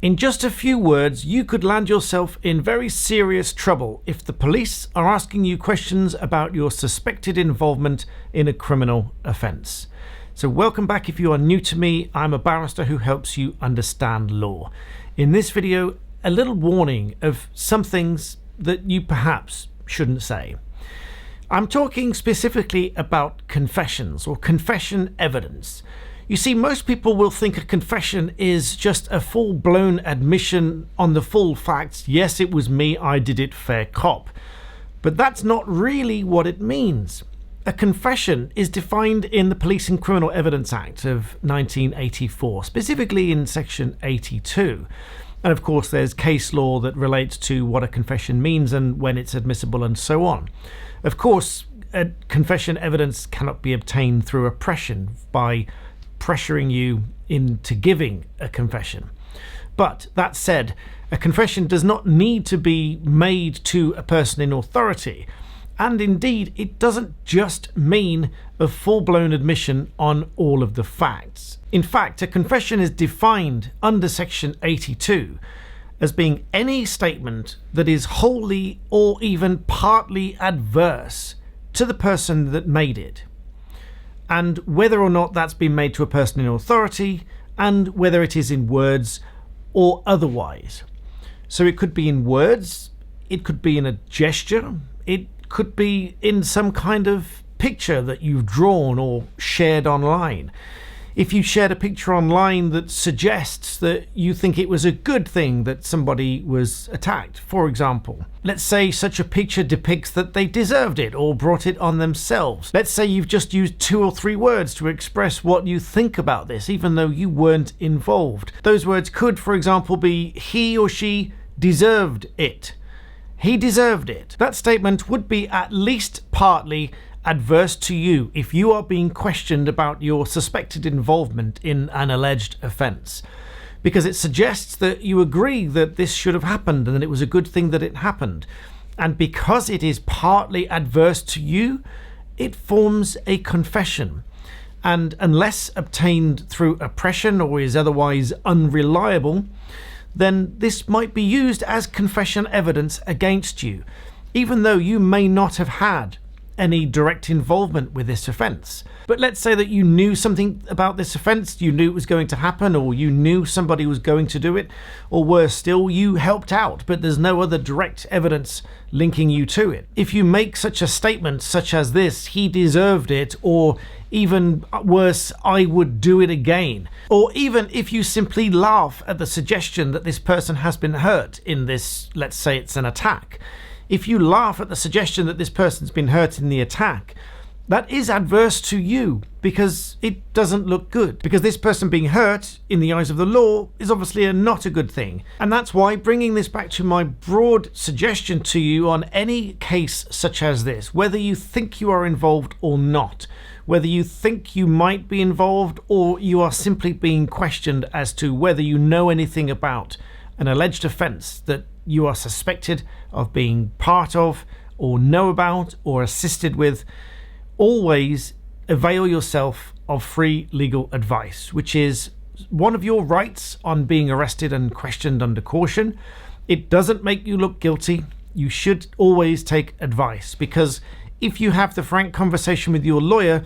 In just a few words, you could land yourself in very serious trouble if the police are asking you questions about your suspected involvement in a criminal offence. So welcome back if you are new to me. I'm a barrister who helps you understand law. In this video, a little warning of some things that you perhaps shouldn't say. I'm talking specifically about confessions or confession evidence. You see, most people will think a confession is just a full-blown admission on the full facts. Yes, it was me, I did it, fair cop. But that's not really what it means. A confession is defined in the Police and Criminal Evidence Act of 1984, specifically in section 82. And of course, there's case law that relates to what a confession means and when it's admissible and so on. Of course, a confession evidence cannot be obtained through oppression by pressuring you into giving a confession. But that said, a confession does not need to be made to a person in authority. And indeed, it doesn't just mean a full-blown admission on all of the facts. In fact, a confession is defined under section 82 as being any statement that is wholly or even partly adverse to the person that made it, and whether or not that's been made to a person in authority, and whether it is in words or otherwise. So it could be in words, it could be in a gesture, it could be in some kind of picture that you've drawn or shared online. If you shared a picture online that suggests that you think it was a good thing that somebody was attacked, for example. Let's say such a picture depicts that they deserved it or brought it on themselves. Let's say you've just used 2 or 3 words to express what you think about this, even though you weren't involved. Those words could, for example, be he or she deserved it. He deserved it. That statement would be at least partly adverse to you if you are being questioned about your suspected involvement in an alleged offence, because it suggests that you agree that this should have happened and that it was a good thing that it happened. And because it is partly adverse to you, it forms a confession. And unless obtained through oppression or is otherwise unreliable, then this might be used as confession evidence against you, even though you may not have had any direct involvement with this offence. But let's say that you knew something about this offence, you knew it was going to happen, or you knew somebody was going to do it, or worse still, you helped out, but there's no other direct evidence linking you to it. If you make such a statement such as this, he deserved it, or even worse, I would do it again, or even if you simply laugh at the suggestion that this person has been hurt in this, let's say it's an attack. If you laugh at the suggestion that this person's been hurt in the attack, that is adverse to you because it doesn't look good. Because this person being hurt in the eyes of the law is obviously not a good thing. And that's why bringing this back to my broad suggestion to you on any case such as this, whether you think you are involved or not, whether you think you might be involved or you are simply being questioned as to whether you know anything about an alleged offence that you are suspected of being part of or know about or assisted with, always avail yourself of free legal advice, which is one of your rights on being arrested and questioned under caution. It doesn't make you look guilty. You should always take advice, because if you have the frank conversation with your lawyer,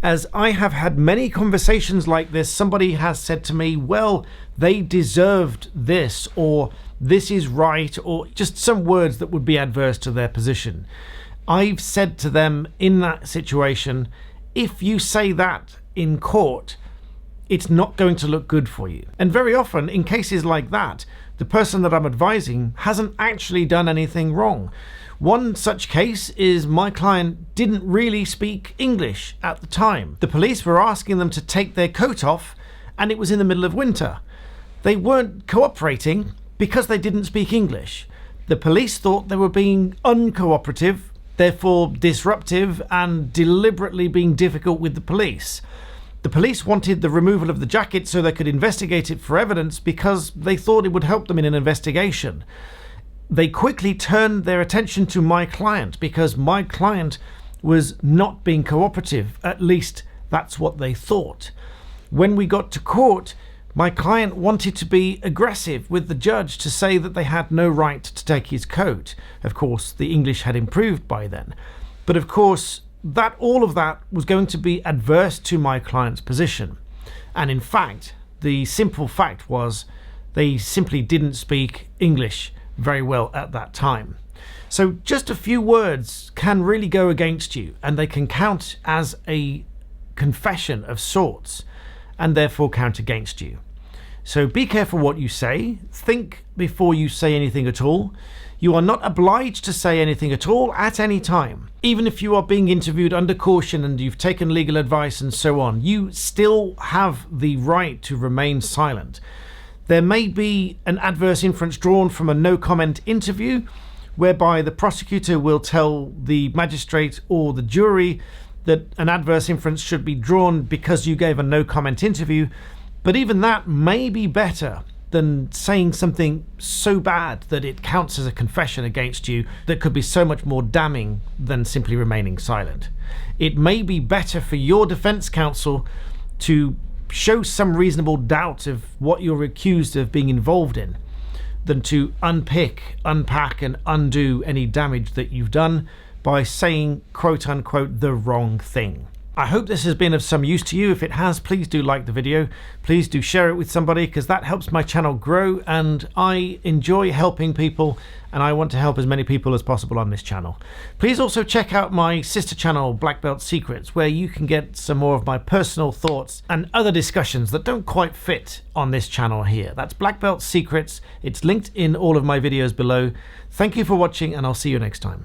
as I have had many conversations like this, somebody has said to me, well, they deserved this, or this is right, or just some words that would be adverse to their position. I've said to them in that situation, if you say that in court, it's not going to look good for you. And very often in cases like that, the person that I'm advising hasn't actually done anything wrong. One such case is my client didn't really speak English at the time. The police were asking them to take their coat off, and it was in the middle of winter. They weren't cooperating because they didn't speak English. The police thought they were being uncooperative, therefore disruptive, and deliberately being difficult with the police. The police wanted the removal of the jacket so they could investigate it for evidence because they thought it would help them in an investigation. They quickly turned their attention to my client because my client was not being cooperative. At least that's what they thought. When we got to court, My client wanted to be aggressive with the judge to say that they had no right to take his coat. Of course, the English had improved by then. But of course, all of that was going to be adverse to my client's position. And in fact, the simple fact was they simply didn't speak English very well at that time. So just a few words can really go against you, and they can count as a confession of sorts, and therefore count against you. So be careful what you say. Think before you say anything at all. You are not obliged to say anything at all at any time. Even if you are being interviewed under caution and you've taken legal advice and so on, you still have the right to remain silent. There may be an adverse inference drawn from a no comment interview, whereby the prosecutor will tell the magistrate or the jury that an adverse inference should be drawn because you gave a no comment interview. But even that may be better than saying something so bad that it counts as a confession against you that could be so much more damning than simply remaining silent. It may be better for your defense counsel to show some reasonable doubt of what you're accused of being involved in than to unpick, unpack, and undo any damage that you've done by saying, quote unquote, the wrong thing. I hope this has been of some use to you. If it has, please do like the video. Please do share it with somebody, because that helps my channel grow, and I enjoy helping people, and I want to help as many people as possible on this channel. Please also check out my sister channel, Black Belt Secrets, where you can get some more of my personal thoughts and other discussions that don't quite fit on this channel here. That's Black Belt Secrets. It's linked in all of my videos below. Thank you for watching, and I'll see you next time.